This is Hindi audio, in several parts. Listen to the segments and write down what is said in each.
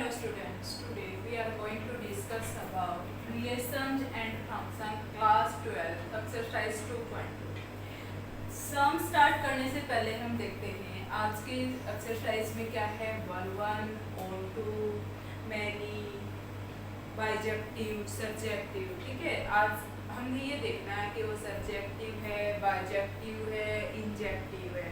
Hello students, today we are going to discuss about relations and function class 12 exercise 2.2। Some start करने से पहले हम देखते हैं आज की एक्सरसाइज में क्या है। वन वन और टू, मैनी, बाइजेक्टिव, सब्जेक्टिव। ठीक है, आज हमने ये देखना है कि वो सब्जेक्टिव है, बाइजेक्टिव है, इंजेक्टिव है।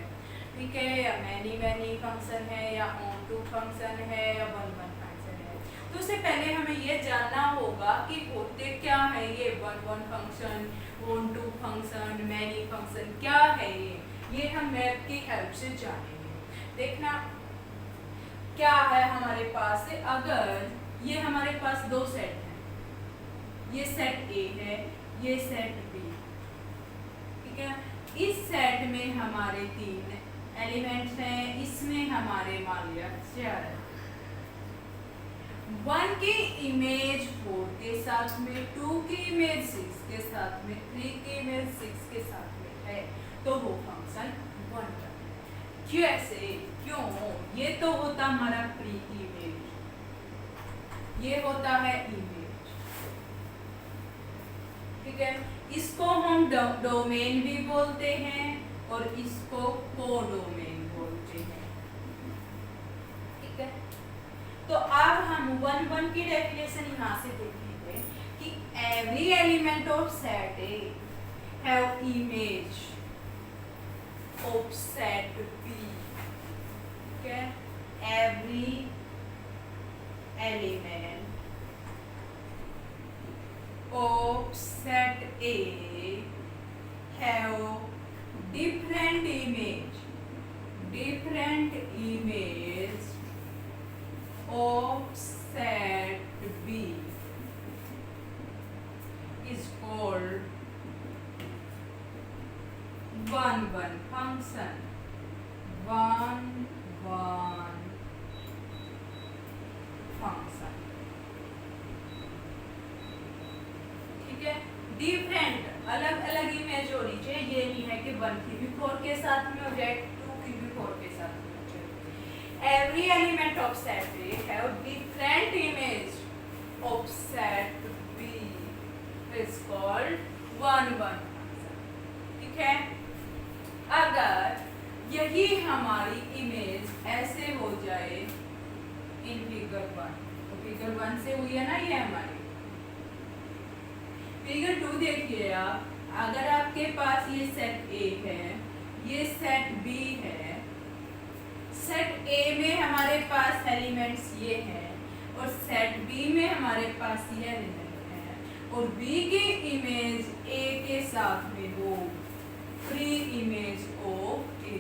ठीक है, या मैनी मैनी फंक्शन है, या ऑन टू फंक्शन है, या वन वन फंक्शन है। तो उससे पहले हमें ये जानना होगा कि होते क्या है ये one one function, onto function, many function क्या है ये हम मैप की हेल्प से जानेंगे। देखना क्या है हमारे पास है। अगर ये हमारे पास दो सेट हैं, ये सेट ए है, ये सेट बी। ठीक है, इस सेट में हमारे तीन एलिमेंट्स हैं, इसमें हमारे मान लिया 4 है। 1 की इमेज 4 के साथ में, 2 की इमेज 6 के साथ में, 3 की इमेज 6 के साथ में है, तो वो फंक्शन 1 का है। कैसे, क्यों? ये तो होता हमारा प्री इमेज, ये होता है इमेज। ठीक है, इसको हम डोमेन भी बोलते हैं और इसको कोडोमेन बोलते हैं। ठीक है, तो अब हम 1 की डेफिनेशन यहाँ से देखेंगे कि every element of set A have image of set B. ठीक है, every element of set A have different image of set B is called one function, one function। Different अलग अलग इमेज होनी चाहिए, ये नहीं है कि 1 की भी 4 के साथ में हो जाए, 2 की भी 4 के साथ में हो जाए। Every element of set A have different image of set B is called one function. ठीक है, अगर यही हमारी इमेज ऐसे हो जाए इन फिगर 1, तो फिगर 1 से हुई है ना ये हमारी। फिगर 2 देखिए आप, अगर आपके पास ये सेट ए है, ये सेट बी है, सेट ए में हमारे पास एलिमेंट्स ये हैं और सेट बी में हमारे पास ये एलिमेंट है, और बी की इमेज ए के साथ में हो, फ्री इमेज ऑफ ए।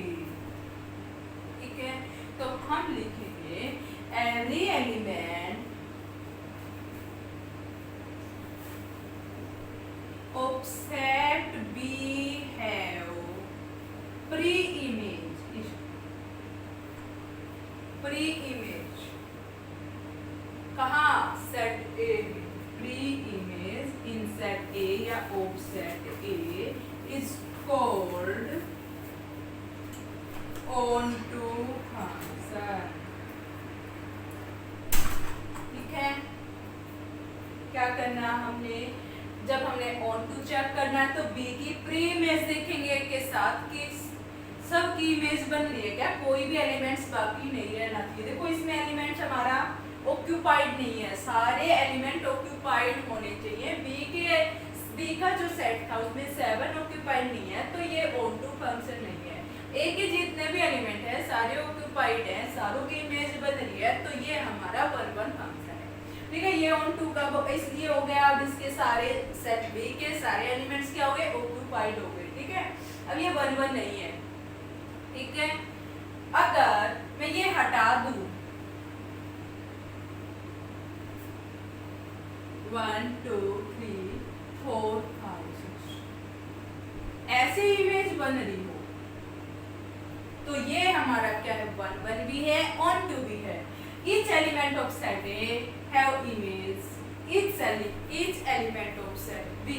ठीक है, तो हम लिखेंगे every element of set B have pre-image कहाँ? सेट A में pre-image in set A या of set A is called onto function। ठीक है, क्या करना हमने, जब हमने ऑन टू चेक करना है तो बी की प्री इमेज देखेंगे के साथ कि सब की इमेज बन रही है क्या, कोई भी एलिमेंट्स बाकी नहीं रहना चाहिए। देखो इसमें एलिमेंट्स हमारा ऑक्यूपाइड नहीं है, सारे एलिमेंट ऑक्यूपाइड होने चाहिए। बी का जो सेट था उसमें 7 ऑक्यूपाइड नहीं है, तो ये ऑन टू फंक्शन नहीं है। ए के जितने भी एलिमेंट है सारे ऑक्यूपाइड हैं, सारों की इमेज बन रही है, तो ये हमारा वन फंक्शन। ठीक है, ये ऑन टू का इसलिए हो गया। अब इसके सारे सेट बी के सारे एलिमेंट्स क्या हो गए? ऑक्यूपाइड हो गए। ठीक है, अब ये 1 नहीं है। ठीक है, अगर मैं ये हटा दूं 1 2 3 4 5 6 ऐसे इमेज बन रही हो, तो ये हमारा क्या है? 1 भी है, ऑन टू भी है। Each element of set A have image. Each element of set B.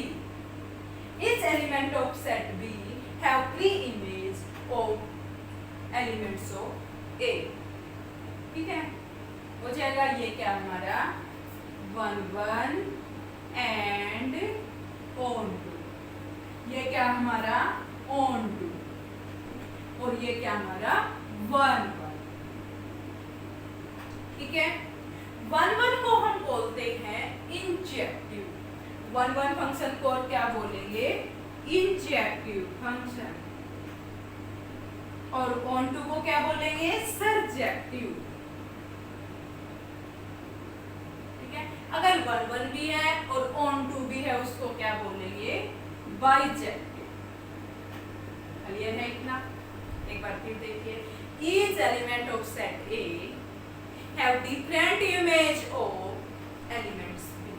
Each element of set B have pre-image of elements of A. ठीक है, हो जाएगा ये क्या हमारा 1 1 एंड ऑन टू, ये क्या हमारा ऑन टू, और ये क्या हमारा 1 1। ठीक है, 1 1 को हम बोलते हैं इंजेक्टिव, 1 1 फंक्शन को और क्या बोलेंगे इंजेक्टिव फंक्शन, और ऑन टू को क्या बोलेंगे सर्जेक्टिव। ठीक है, अगर 1 1 भी है और ऑन टू भी है उसको क्या बोलेंगे बाइजेक्टिव। क्लियर है इतना? एक बार फिर देखिए, each element of set A have different image of elements B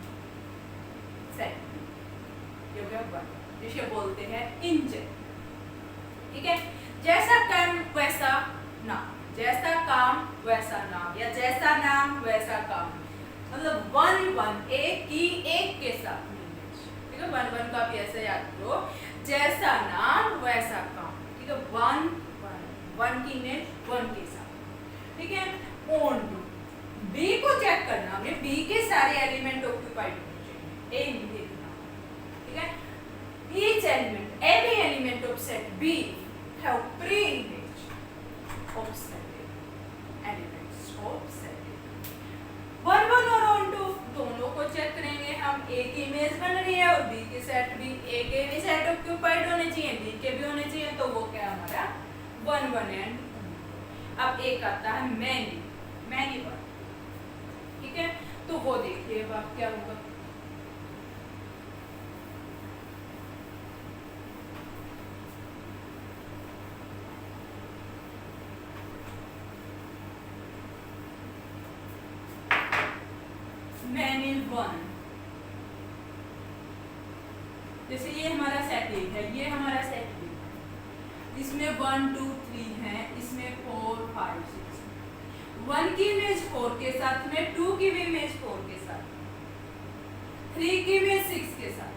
set ये हो गया 1, जिसे बोलते हैं इंजेक्टिव। ठीक है, जैसा काम वैसा नाम, जैसा काम वैसा नाम, या जैसा नाम वैसा काम, मतलब 1 1 एक की एक के साथ इमेज। ठीक है, 1 1 का भी ऐसे याद करो, जैसा नाम वैसा काम। ठीक है, 1 1 की इमेज 1 के साथ। ठीक है, ऑन टू बी को चेक करना, हमें बी के सारे एलिमेंट ऑक्यूपाइड होने चाहिए, ए नहीं देखना। ठीक है, each element, any element of set B have pre-image of set A, elements of set A। 1 1 और ऑन टू दोनों को चेक करेंगे हम, ए की इमेज बन रही है और बी के सेट भी, ए के भी सेट ऑक्यूपाइड होने चाहिए, बी के भी होने चाहिए, तो वो क्या हमारा 1 1 एंड। अब एक आता है मैनी, मैनी 1। ठीक है, तो वो देखिए अब क्या होगा, मैनी 1, जैसे ये हमारा सेट ए है, ये हमारा सेट बी, इसमें 1 2 3 है, इसमें 4 5 6, 1 की इमेज 4 के साथ में, 2 की भी इमेज 4 के साथ, 3 की इमेज 6 के साथ।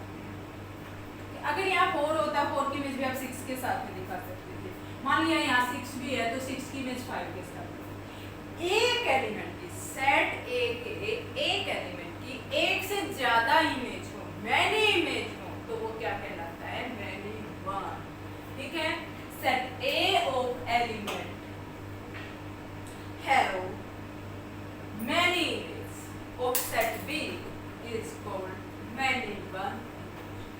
अगर यहाँ 4 होता, 4 की इमेज भी आप 6 के साथ में दिखा सकते थे। मान लिया यहाँ 6 भी है तो 6 की इमेज 5 के साथ। एक एलिमेंट की, सेट ए के एक एलिमेंट की एक से ज्यादा इमेज हो, मैनी इमेज हो, तो वो क्या कहलाता है मैनी 1। ठीक है, set A of element have many images of set B is called many 1।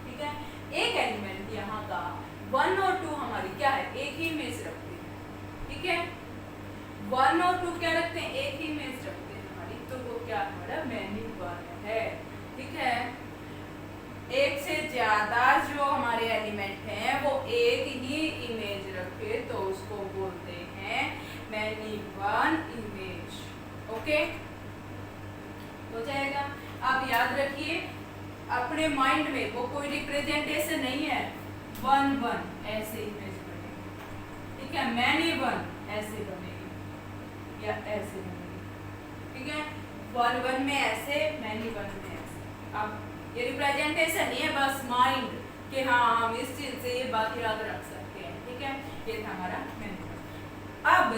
ठीक है, एक एलिमेंट यहाँ का 1 और 2 हमारी क्या है एक ही इमेज रखते हैं। ठीक है, 1 और 2 क्या रखते हैं एक ही इमेज रखते हैं हमारी, तो वो क्या हमारा मैनी 1 है। ठीक है, एक से ज्यादा जो हमारे एलिमेंट हैं वो एक ही इमेज रखे तो उसको बोलते हैं मैनी 1 इमेज। ओके, हो जाएगा। आप याद रखिए अपने माइंड में वो कोई रिप्रेजेंटेशन नहीं है, 1 1 ऐसे इमेज बनेगी। ठीक है, मैनी 1 ऐसे बनेगी या ऐसे बनेगी। ठीक है, 1 1 में ऐसे, मैनी 1 में ऐसे। अब ये रिप्रेजेंटेशन नहीं है, बस माइंड कि हाँ हम इस चीज से ये बात याद रख सकते हैं। ठीक है, ये था हमारा मैनी 1। अब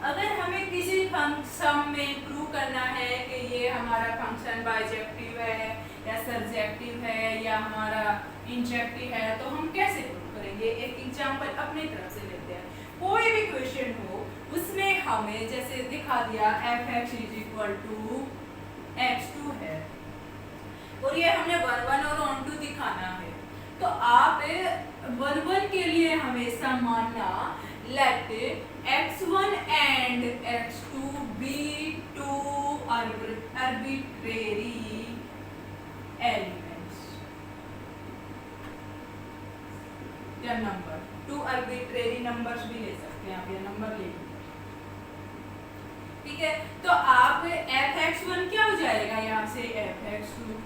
अगर हमें किसी फंक्शन में प्रूव करना है कि ये हमारा फंक्शन बाइजेक्टिव है या सर्जेक्टिव है या हमारा इंजेक्टिव है, तो हम कैसे प्रूव करेंगे? एक एग्जांपल अपनी तरफ से लेते हैं। कोई भी क्वेश्चन हो उसमें हमें जैसे दिखा दिया f(x) = x2 है और ये हमने 1 1 और ऑन टू दिखाना है, तो आप 1 1 के लिए हमेशा मानना let x1 and x2 be 2 arbitrary elements या नंबर, 2 arbitrary numbers भी ले सकते हैं आप, या नंबर ले लीजिए। ठीक है, तो आप f(x1) क्या हो जाएगा यहाँ से f(x2)।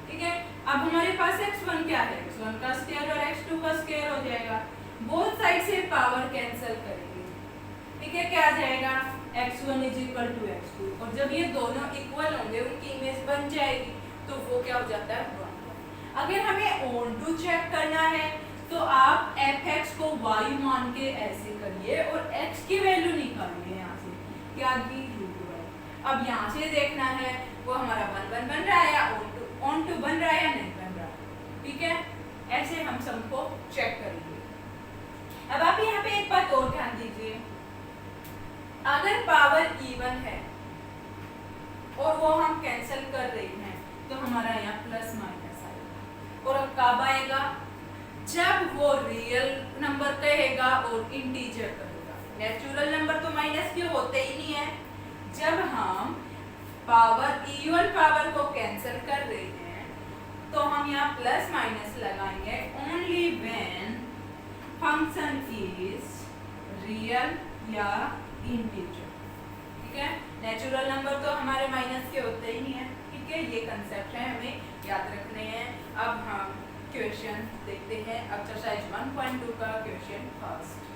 ठीक है, अब हमारे पास x1 क्या है, x1 का स्क्वायर और x2 का स्क्वायर हो जाएगा, बोथ साइड से पावर कैंसिल करेंगे। ठीक है, क्या आ जाएगा x1 = x2, और जब ये दोनों इक्वल होंगे उनकी इमेज बन जाएगी, तो वो क्या हो जाता है 1 1। अगर हमें ऑन टू चेक करना है तो आप f(x) को y मान के ऐसे करिए और x की वैल्यू निकालिए यहाँ से, क्या दी √y। अब यहाँ से देखना है वो हमारा 1 1 बन रहा है या ऑन टू बन रहा है या नहीं बन रहा, ठीक है। ऐसे हम सबको चेक करेंगे। अब आप यहाँ पे एक बात और ध्यान दीजिए, अगर पावर इवन है और वो हम कैंसिल कर रहे हैं तो हमारा यहाँ प्लस माइनस आएगा। और अब कब आएगा, जब वो रियल नंबर कहेगा और इंटीजर कहेगा। नेचुरल नंबर तो माइनस के होते ही नहीं है। जब हम पावर इवन पावर को कैंसिल कर रहे हैं तो हम यहाँ प्लस माइनस लगाएंगे only when function is real या इंटीजर, ठीक है। नेचुरल नंबर तो हमारे माइनस के होते ही नहीं है, ठीक है। ये कंसेप्ट है, हमें याद रखने हैं। अब हम क्वेश्चन देखते हैं, एक्सरसाइज 1.2 का क्वेश्चन फर्स्ट।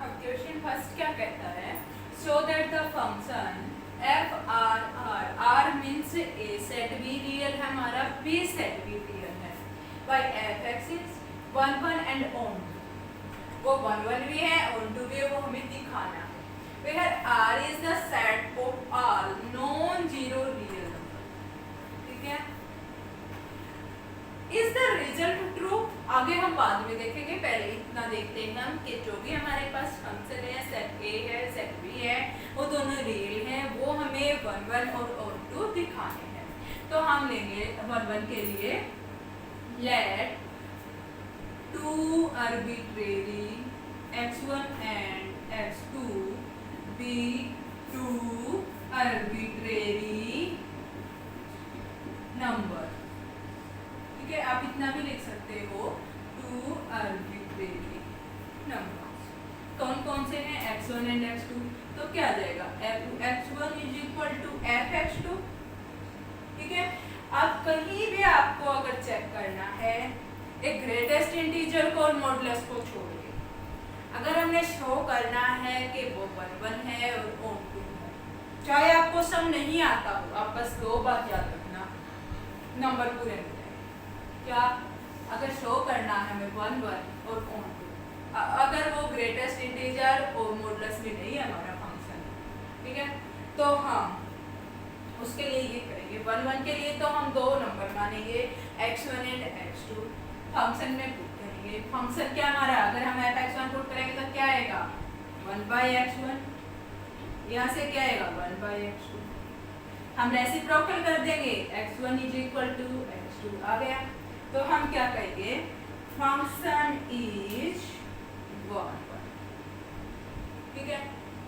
अब क्वेश्चन फर्स्ट क्या कहता है, show that the function f R R, R means a set B real है हमारा, बी सेट बी रियल है, by f x is 1 1 and on, वो 1 1 भी है ऑन टू भी है, वो हमें दिखाना है। Where R is the set of all non zero real number, ठीक है। इज द रिजल्ट ट्रू, आगे हम बाद में देखेंगे, पहले इतना देखते हैं हम कि जो भी हमारे पास फंक्शन है, सेट ए है सेट बी है, वो दोनों रियल हैं, वो हमें 1 1 और ऑन टू दिखाने हैं। तो हम लेंगे 1 1 के लिए late two arbitrary x1 and x2 be two arbitrary number, ठीक है। आप इतना भी लिख सकते हो, two arbitrary numbers। कौन कौन से हैं, x1 and x2, तो क्या आ जाएगा x1 is equal to F x2, ठीक है। अब कहीं भी आपको अगर चेक करना है एक ग्रेटेस्ट इंटीजर को और मॉडुलस को छोड़ के, अगर हमने शो करना है कि वो 1 1 है और ऑन 2 है, चाहे आपको सम नहीं आता हो, आप बस दो बात याद रखना, नंबर पूरे मिल जाएंगे। क्या, अगर शो करना है हमें 1 1 और ऑन 2, अगर वो ग्रेटेस्ट इंटीजर और मॉडुलस में नहीं है हमारा फंक्शन, ठीक है, तो हम उसके लिए ये करेंगे। 1 1 के लिए तो हम दो नंबर मानेंगे x1 एंड x2, फंक्शन में पुट करेंगे। फंक्शन क्या हमारा, अगर हम एफ x1 पुट करेंगे तो क्या आएगा 1 बाई x1, यहाँ से क्या आएगा 1 बाई x2, हम रेसिप्रोकल कर देंगे x1 is equal to x2 आ गया। तो हम क्या कहेंगे, फंक्शन इज 1 1, ठीक है।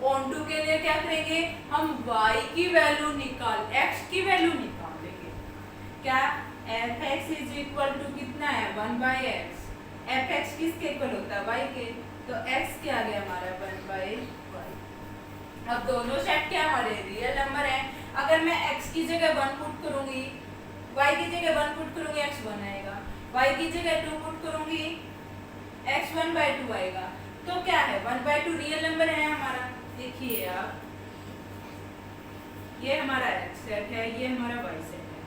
ऑन टू के लिए क्या करेंगे, हम y की वैल्यू निकाल, x की वैल्यू निकाल लेंगे। क्या, f x is equal to कितना है 1 बाई एक्स, एफ एक्स किसके इक्वल होता है y के, तो x क्या आ गया हमारा 1 बाई y। अब दोनों सेट क्या हमारे रियल नंबर है, अगर मैं x की जगह 1 पुट करूंगी, y की जगह 1 पुट करूंगी x 1 आएगा, y की जगह 2 पुट करूंगी x 1 बाई 2 आएगा। तो क्या है 1 बाई 2 रियल नंबर है हमारा। देखिए आप, ये हमारा x सेट है, ये हमारा y सेट है,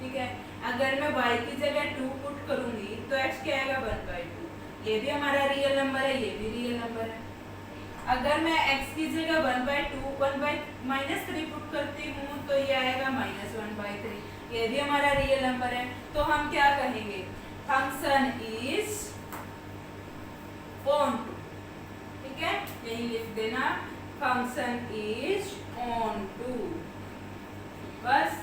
ठीक है। अगर मैं y की जगह 2 पुट करूंगी तो x क्या आएगा 1 बाई 2, ये भी हमारा रियल नंबर है, ये भी रियल नंबर है। अगर मैं x की जगह 1 बाई 2 1 बाई -3 पुट करती हूँ तो ये आएगा -1 बाई 3, ये भी हमारा रियल नंबर है। तो हम क्या कहेंगे, फंक्शन इज ऑन टू, ठीक है, यही लिख देना, फंक्शन इज ऑन टू। बस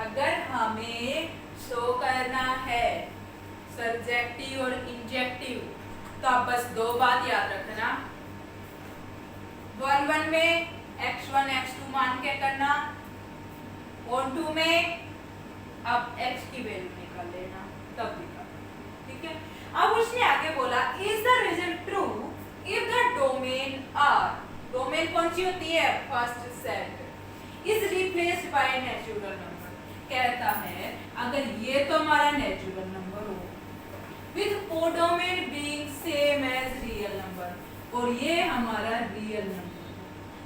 अगर हमें शो करना है सर्जेक्टिव और इंजेक्टिव तो आप बस दो बात याद रखना, 1 1 में x1 x2 मान के करना, ऑन 2 में अब x की वैल्यू निकाल लेना, तब निकाल, ठीक है। अब उसने आगे बोला, is the result true if the domain R, domain कौन सी होती है, first set, is replaced by natural number. कहता है अगर ये तो हमारा नेचुरल नंबर हो with codomain being same as real number और ये हमारा रियल नंबर,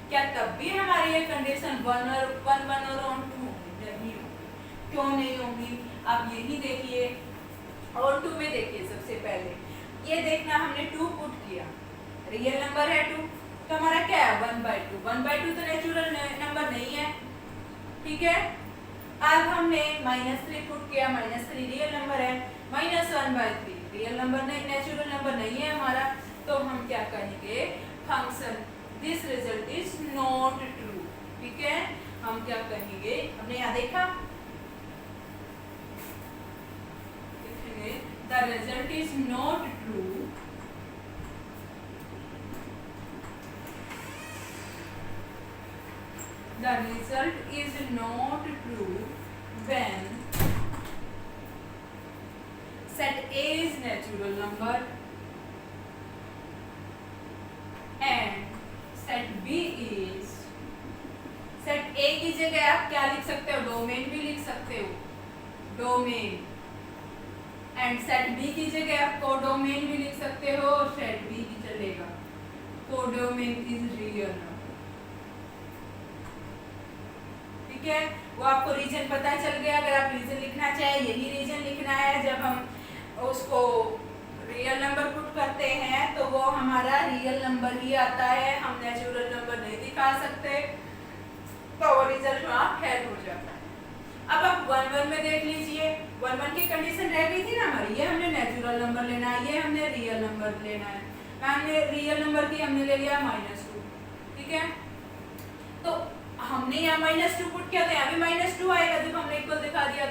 क्या तब भी हमारी ये कंडीशन 1 1 और ऑन 2 नहीं होगी। क्यों नहीं होगी, आप यही देखिए, ऑन 2 में देखिए, सबसे पहले ये देखना हमने 2 पुट किया, रियल नंबर है 2, तो हमारा क्या है 1/2। 1/2 तो नेचुरल नंबर नहीं है, ठीक है। अब हमने -3 पुट किया, -3 रियल नंबर है, -1/3 रियल नंबर नहीं, नेचुरल नंबर नहीं है हमारा, तो हम क्या कहेंगे function this result is not true, ठीक है। हम क्या कहेंगे, हमने यहाँ देखा the result is not true the result is not true when set A is natural number and set B is, set A की जगह आप क्या लिख सकते हो, डोमेन भी लिख सकते हो, डोमेन, एंड सेट B की जगह आप कोडोमेन भी लिख सकते हो, और सेट B भी चलेगा, कोडोमेन इज रियल नंबर, ठीक है। वो आपको रीजन पता चल गया, अगर आप रीजन लिखना चाहे यही रीजन लिखना है, जब हम उसको रियल नंबर पुट करते हैं तो वो हमारा रियल नंबर ही आता है, हम नेचुरल नंबर नहीं दिखा सकते, तो वो रिजल्ट वहाँ फेल हो जाता है। अब आप 1-1 में देख लीजिए, 1-1 की कंडीशन रह गई थी ना हमारी, ये हमने नेचुरल नंबर लेना है, ये हमने रियल नंबर लेना है, हमने रियल नंबर की हमने ले लिया -2, ठीक है। तो हमने यहाँ -2 पुट किया, तो यहाँ भी -2 आएगा जब हमने इक्वल दिखा दिया,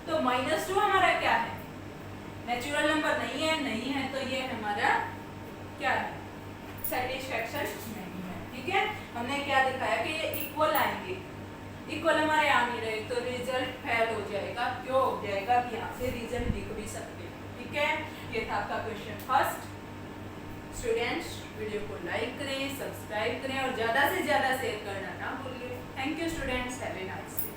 तो -2 हमारा क्या है, नेचुरल नंबर नहीं है, तो ये हमारा क्या है, सेटिस्फैक्शन नहीं है, ठीक है। हमने क्या दिखाया कि ये इक्वल आएंगे, इक्वल हमारे आ नहीं रहे, तो रिजल्ट फेल हो जाएगा, क्यों हो जाएगा, यहाँ से रीजन लिख भी सकते, ठीक है। ये था आपका क्वेश्चन फर्स्ट। स्टूडेंट्स वीडियो को लाइक करें, सब्सक्राइब करें और ज़्यादा से ज़्यादा शेयर करना ना भूलिए। Thank you students, have a nice day.